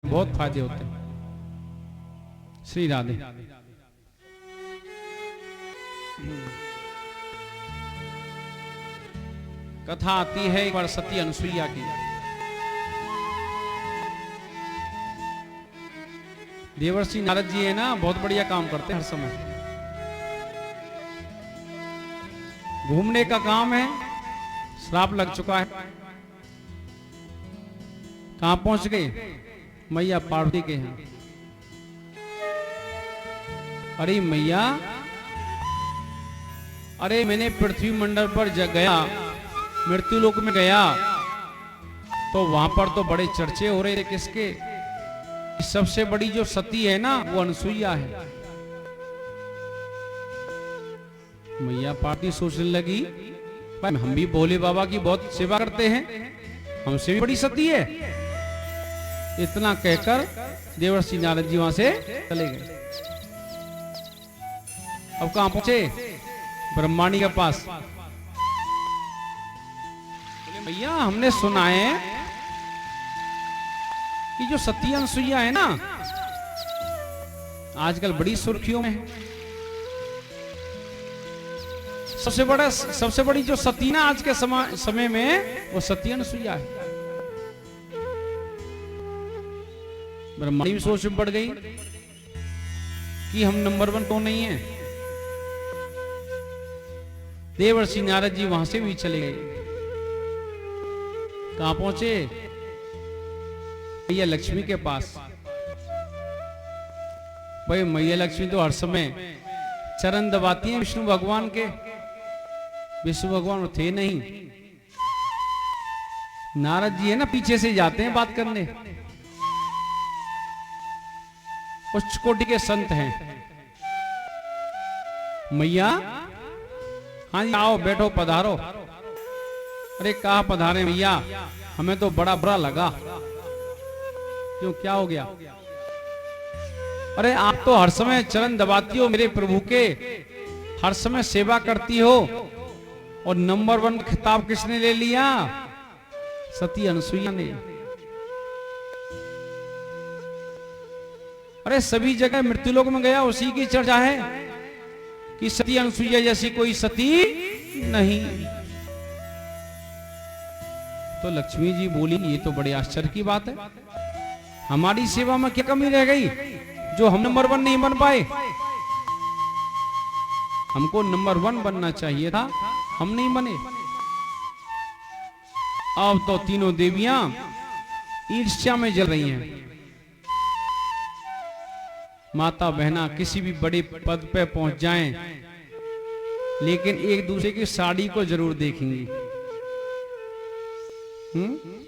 बहुत फायदे होते हैं। श्री राधे। कथा आती है एक बार सती अनुसुईया की। देवर्षि नारद जी है ना, बहुत बढ़िया काम करते हैं हर समय। घूमने का काम है, श्राप लग चुका है। कहां पहुंच गए? मैया पार्वती के यहां। अरे मैया, अरे मैंने पृथ्वी मंडल पर गया, मृत्यु लोक में गया, तो वहां पर तो बड़े चर्चे हो रहे थे किसके? सबसे बड़ी जो सती है ना, वो अनुसुईया है। मैया पार्वती सोचने लगी, भाई हम भी भोले बाबा की बहुत सेवा करते हैं, हमसे भी बड़ी सती है। इतना कहकर देवर्षि नारद जी वहां से चले गए। अब कहां पहुंचे? ब्रह्माणी के पास। बोले भैया, हमने सुना है कि जो सती अनुसुईया है ना, आजकल बड़ी सुर्खियों में है। सबसे बड़ी जो सती ना आज के समय में, वो सती अनुसुईया है। ब्रह्माणी भी सोच में पड़ गई कि हम नंबर 1 तो नहीं है। देवर्षि नारद जी वहां से भी चले गए। कहां पहुंचे? मैया लक्ष्मी के पास। भाई मैया लक्ष्मी तो हर समय चरण दबाती हैं विष्णु भगवान के। विष्णु भगवान थे नहीं, नारद जी है ना, पीछे से जाते हैं बात करने। उच्च कोटि के संत हैं। मैया, हाँ जी आओ, बैठो, पधारो। अरे कहाँ पधारे मैया, हमें तो बड़ा बुरा लगा। क्यों, क्या हो गया? अरे आप तो हर समय चरण दबाती हो मेरे प्रभु के, हर समय सेवा करती हो, और नंबर 1 खिताब किसने ले लिया? सती अनुसुईया ने। अरे सभी जगह मृत्युलोक में गया, उसी की चर्चा है कि सती अनुसुईया जैसी कोई सती नहीं। तो लक्ष्मी जी बोली, ये तो बड़े आश्चर्य की बात है। हमारी सेवा में क्या कमी रह गई जो हम नंबर 1 नहीं बन पाए? हमको नंबर 1 बनना चाहिए था, हम नहीं बने। अब तो तीनों देवियां ईर्ष्या में जल रही हैं। माता बहना किसी भी बड़े पद पे पहुंच जाएं, लेकिन एक दूसरे की साड़ी को जरूर देखेंगी।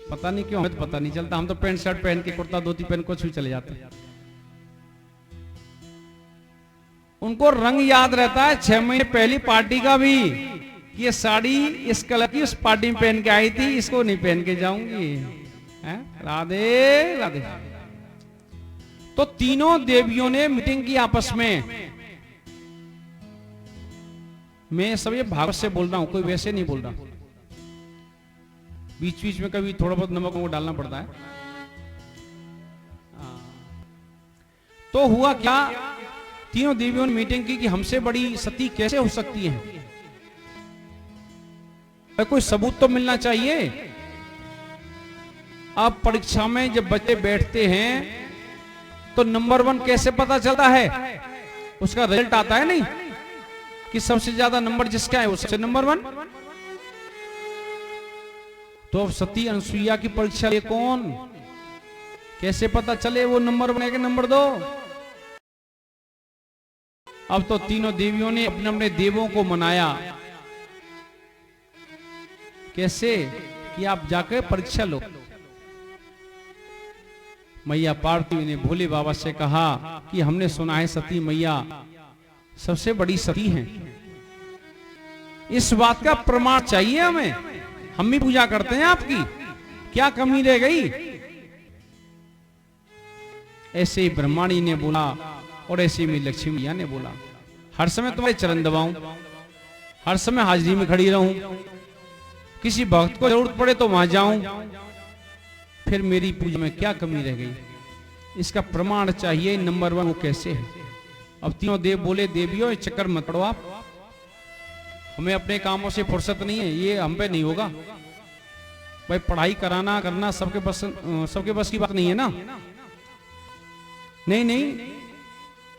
पता नहीं क्यों, हमें तो पता नहीं चलता। हम तो पैंट शर्ट पहन के, कुर्ता धोती पहन कुछ भी चले जाते हैं। उनको रंग याद रहता है 6 महीने पहली पार्टी का भी, कि ये साड़ी इस कलर की उस पार्टी में पहन के आई थी, इसको नहीं पहन के जाऊंगी। राधे राधे। तो तीनों देवियों ने मीटिंग की आपस में। मैं सब ये भागवत से बोल रहा हूं, कोई वैसे नहीं बोल रहा। बीच बीच में कभी थोड़ा बहुत नमक को डालना पड़ता है। तो हुआ क्या, तीनों देवियों ने मीटिंग की कि हमसे बड़ी सती कैसे हो सकती है। कोई सबूत तो मिलना चाहिए। अब परीक्षा में जब बच्चे बैठते हैं तो नंबर 1 कैसे पता चलता है? उसका रिजल्ट आता है नहीं कि सबसे ज्यादा नंबर जिसका है वो सबसे नंबर 1। तो अब सती अनुसुईया की परीक्षा ले कौन? कैसे पता चले वो नंबर 1 है कि नंबर 2? अब तो तीनों देवियों ने अपने अपने देवों को मनाया। कैसे? कि आप जाकर परीक्षा लो। मैया पार्वती ने भोले बाबा से कहा कि हमने सुना है सती मैया सबसे बड़ी सती हैं, इस बात का प्रमाण चाहिए हमें। हम भी पूजा करते हैं आपकी, क्या कमी रह गई? ऐसे ही ब्रह्माणी ने बोला और ऐसे ही लक्ष्मी मैया ने बोला, हर समय तुम्हारे चरण दबाऊं, हर समय हाजिरी में खड़ी रहूं, किसी भक्त को जरूरत पड़े तो वहां जाऊं, फिर मेरी पूजा में क्या कमी रह गई? इसका प्रमाण चाहिए। नंबर 1 वो कैसे है। अब तीनों देव बोले देवियों इस चक्कर मत पड़ो आप, हमें अपने कामों से फुर्सत नहीं है, ये हम पे नहीं होगा भाई, पढ़ाई कराना करना सबके बस की बात नहीं है ना। नहीं नहीं,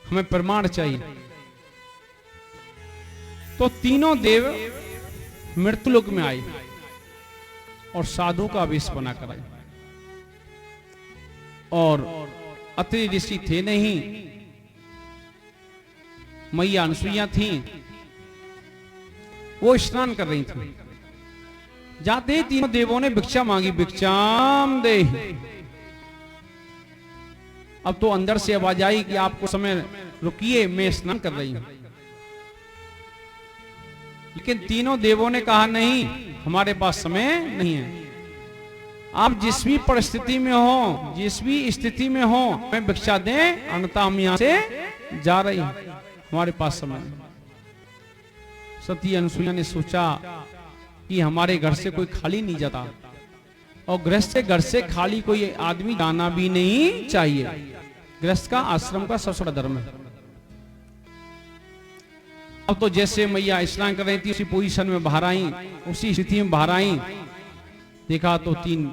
हमें प्रमाण चाहिए। तो तीनों देव मृत्युलोक में आए और साधु का वेश बना कर आए। और अत्रि ऋषि थे नहीं, मैया अनसुईया थी, वो स्नान कर रही थी। जाते ही तीनों देवों ने भिक्षा मांगी, भिक्षाम दे। अब तो अंदर से आवाज आई कि आपको समय रुकिए, मैं स्नान कर रही हूं। लेकिन तीनों देवों ने कहा नहीं, हमारे पास समय नहीं है। आप जिस भी परिस्थिति में हो, जिस भी स्थिति में हो, हमें भिक्षा दें, अन्यथा हम यहां से जा रही हैं, हमारे पास समय नहीं। सती अनुसुईया ने सोचा कि हमारे घर से कोई खाली नहीं जाता, और गृहस्थ के घर से खाली कोई आदमी जाना भी नहीं चाहिए। गृहस्थ का आश्रम का सबसे बड़ा धर्म है। अब तो जैसे मैया स्नान कर रही थी उसी पोजीशन में बाहर आई, उसी स्थिति में बाहर आई, देखा तो 3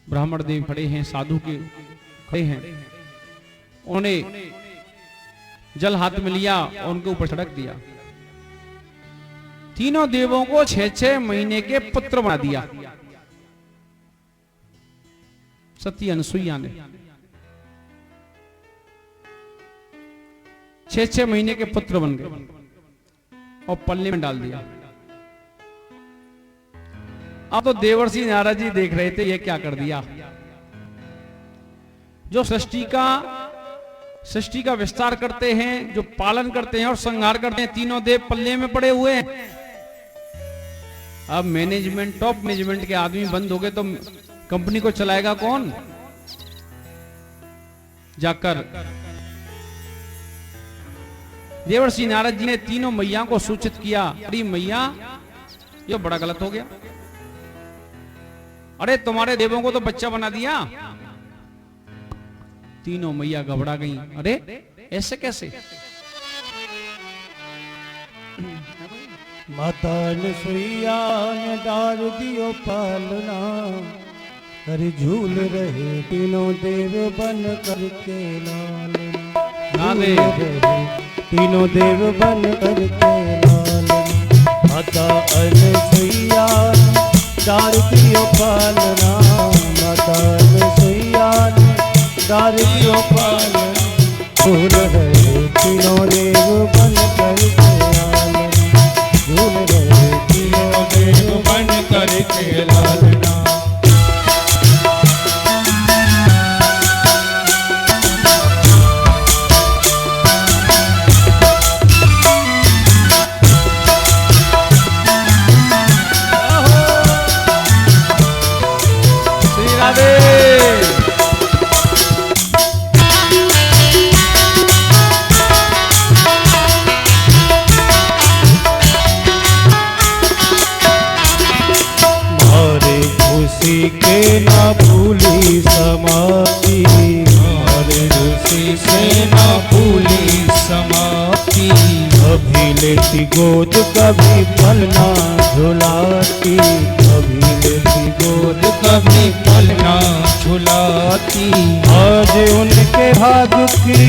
ब्राह्मण देव खड़े हैं, साधु के खड़े हैं। उन्होंने जल हाथ में लिया और उनके ऊपर छिड़क दिया। तीनों देवों को 6-6 महीने के पुत्र बना दिया सती अनुसुईया ने। 6-6 महीने के पुत्र बन गए और पल्ले में डाल दिया। अब तो देवर्षि नारद जी देख रहे थे ये क्या कर दिया। जो सृष्टि का विस्तार करते हैं, जो पालन करते हैं और संहार करते हैं, तीनों देव पल्ले में पड़े हुए हैं। अब मैनेजमेंट, टॉप मैनेजमेंट के आदमी बंद हो गए तो कंपनी को चलाएगा कौन। जाकर देवर्षि नारद जी ने तीनों मैया को सूचित किया, अरे मैया ये बड़ा गलत हो गया, अरे तुम्हारे देवों को तो बच्चा बना दिया। तीनों मैया घबरा गई, अरे ऐसे कैसे। माता अनुसुईया ने डाल दियो पालना, कर झूल रहे तीनों देव बन करके लालना, तीनों देव बन करके लालना। माता अनुसुईया डाल दियो पालना, माता अनुसुईया डाल दियो पालना, झूल रहे तीनों देव बन करके लालना, झूल रहे तीनों देव बन करके लालना। श्री राधे। खुशी के ना भूली समाप्ति, हमारे खुशी से ना भूली समाप्ति। कभी लेती गोद कभी पलना झुलाती, कभी लेती गोद कभी पलना झुलाती। आज उनके भाग्य की,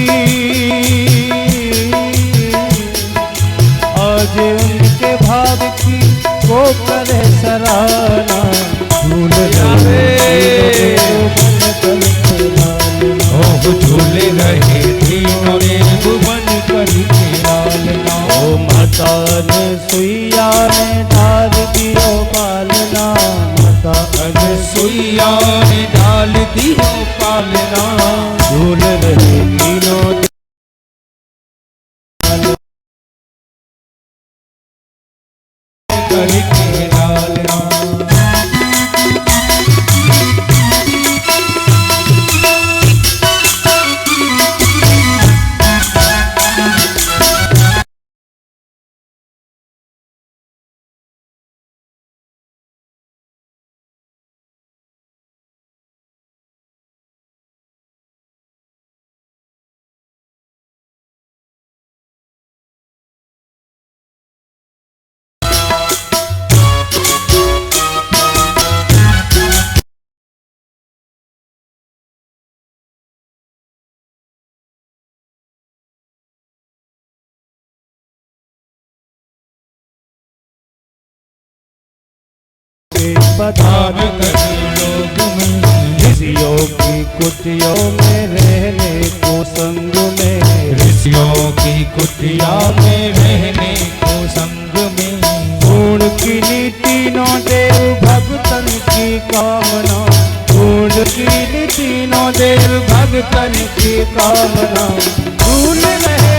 आज उनके भाग्य की को करे सराहना, झूल रहे बन करके लालना, झूले रहे तीनों देव बन करके लालना। ओ माता अनुसुईया ने डाल दियो पालना, माता अनुसुईया ने डाल दियो पालना, झूल रहे तीनों करके लालना। पधार कर लोग में, ऋषियों की कुटियों में रहने को संग में, ऋषियों की कुटिया में रहने को संग में, गुण की नीति नो देव भगतन की कामना, गुण की नीति नो देव भगतन की कामना, भूल रहे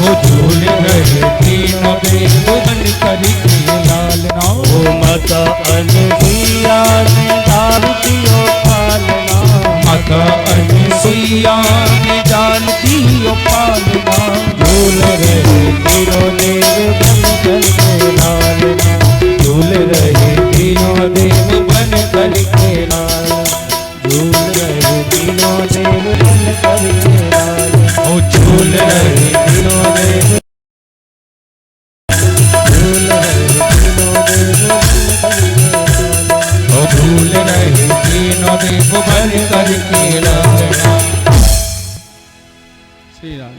वो झूल रहे तीनों देव बन कर के लालना, ओ माता अनसुईया ने डाल दियो पालना, माता अनसुईया ने जान दियो पालना, झूल रहे तीनों देव बन कर के लालना, झूल रहे तीनों देव बन कर के लालना, झूल रहे तीनों देव बन कर के लालना, वो झूल रहे तीनों देव, झूल रहे तीनों देव बन कर के लालना, वो झूल रहे तीनों देव बन कर के लालना। श्री राम,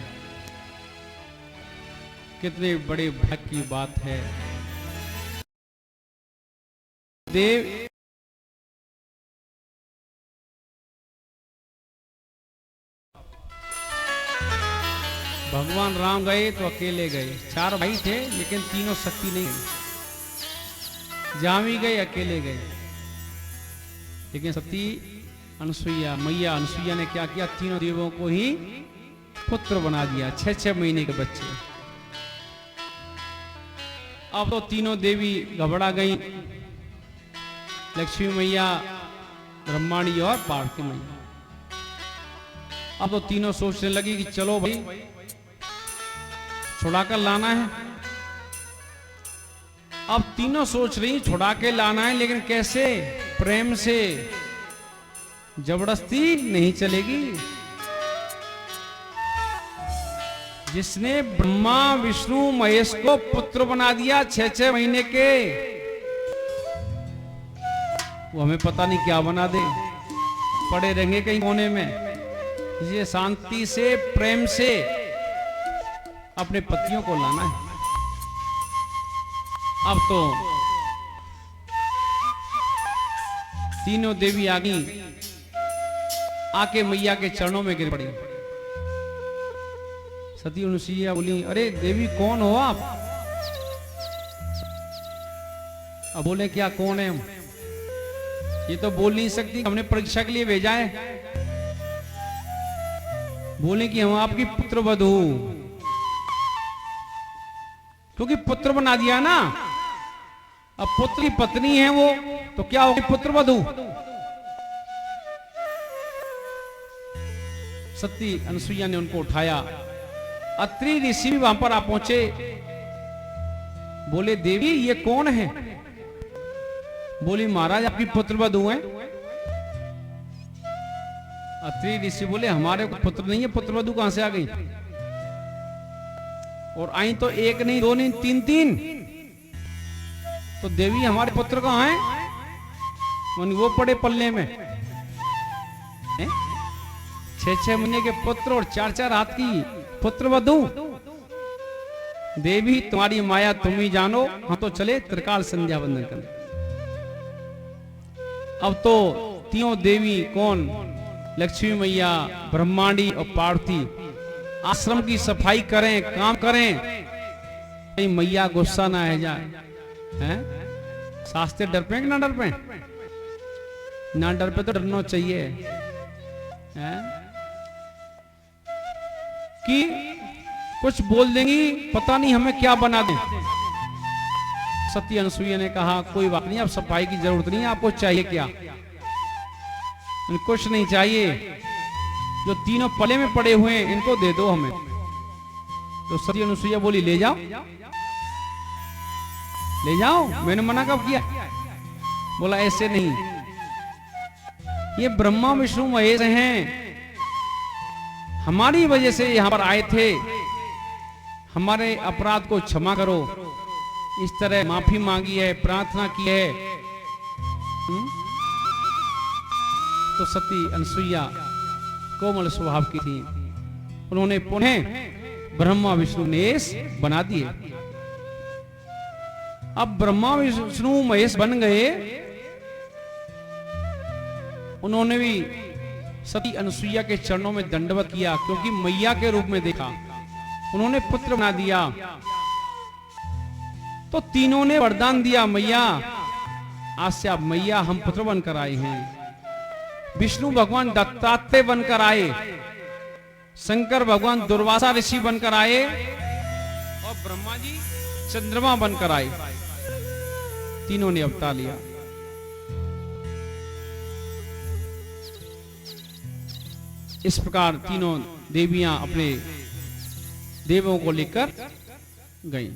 कितने बड़े भाग्य की बात है। देव भगवान राम गए तो अकेले गए, 4 भाई थे लेकिन तीनों शक्ति नहीं गई, जामी गए अकेले गए। लेकिन सती अनसुईया मैया अनसुईया ने क्या किया, तीनों देवों को ही पुत्र बना दिया, 6-6 महीने के बच्चे। अब तो तीनों देवी घबरा गई, लक्ष्मी मैया, ब्रह्माणी और पार्वती मैया। अब तो तीनों सोचने लगी कि चलो भाई छुड़ाकर लाना है। अब तीनों सोच रही छुड़ा के लाना है, लेकिन कैसे? प्रेम से, जबरदस्ती नहीं चलेगी। जिसने ब्रह्मा विष्णु महेश को पुत्र बना दिया 6-6 महीने के, वो हमें पता नहीं क्या बना दे, पड़े रहेंगे कहीं कोने में। ये शांति से प्रेम से अपने पतियों को लाना है। अब तो तीनों देवी आ गई, आके मैया के चरणों में गिर पड़ी। सती अनुसुईया बोली, अरे देवी कौन हो आप? अब बोले क्या कौन है हम? ये तो बोल नहीं सकती, हमने परीक्षा के लिए भेजा है। बोले कि हम आपकी पुत्र वधू, क्योंकि पुत्र बना दिया ना। अब पुत्र की पत्नी है वो, तो क्या होगी? पुत्र वधू। सती अनसुईया ने उनको उठाया। अत्रि ऋषि भी वहां पर आ पहुंचे। बोले देवी ये कौन है? बोली महाराज आपकी पुत्र वधू है। अत्रि ऋषि बोले हमारे को पुत्र नहीं है, पुत्र वधू कहां से आ गई? और आई तो एक नहीं, 2 नहीं, 3-3। तो देवी हमारे पुत्र कहां हैं? वो पड़े पल्ले में। 6-6 महीने के पुत्र और 4-4 हाथ की पुत्र वधू। देवी तुम्हारी माया तुम ही जानो, हम तो चले त्रिकाल संध्या वंदन करने। अब तो तीनों देवी कौन? लक्ष्मी मैया, ब्रह्मांडी और पार्वती आश्रम की सफाई करें, काम करें, कहीं मैया गुस्सा ना आ जाए। हैं? शास्त्र डर पे कि ना डर पे? ना डर पे तो डरना चाहिए। हैं? कि कुछ बोल देंगी, पता नहीं हमें क्या बना दें। सती अनसुईया ने कहा कोई बात नहीं, अब सफाई की जरूरत नहीं है, आपको चाहिए क्या? कुछ नहीं चाहिए, जो तीनों पले में पड़े हुए हैं इनको दे दो हमें। तो सती अनुसुईया बोली ले जाओ, ले जाओ, मैंने मना कब किया? बोला ऐसे नहीं, ये ब्रह्मा विष्णु महेश हैं, हमारी वजह से यहां पर आए थे, हमारे अपराध को क्षमा करो। इस तरह माफी मांगी है, प्रार्थना की है। तो सती अनसुईया कोमल स्वभाव की थी, उन्होंने पुनः ब्रह्मा विष्णु महेश बना दिए। अब ब्रह्मा विष्णु महेश बन गए, उन्होंने भी सती अनसुईया के चरणों में दंडवत किया, क्योंकि मैया के रूप में देखा, उन्होंने पुत्र बना दिया। तो तीनों ने वरदान दिया, मैया आज से आप मैया हम पुत्र बनकर आए हैं। विष्णु भगवान दत्तात्रेय बनकर आए, शंकर भगवान दुर्वासा ऋषि बनकर आए, और ब्रह्मा जी चंद्रमा बनकर आए। तीनों ने अवतार लिया। इस प्रकार तीनों देवियां अपने देवों को लेकर गईं।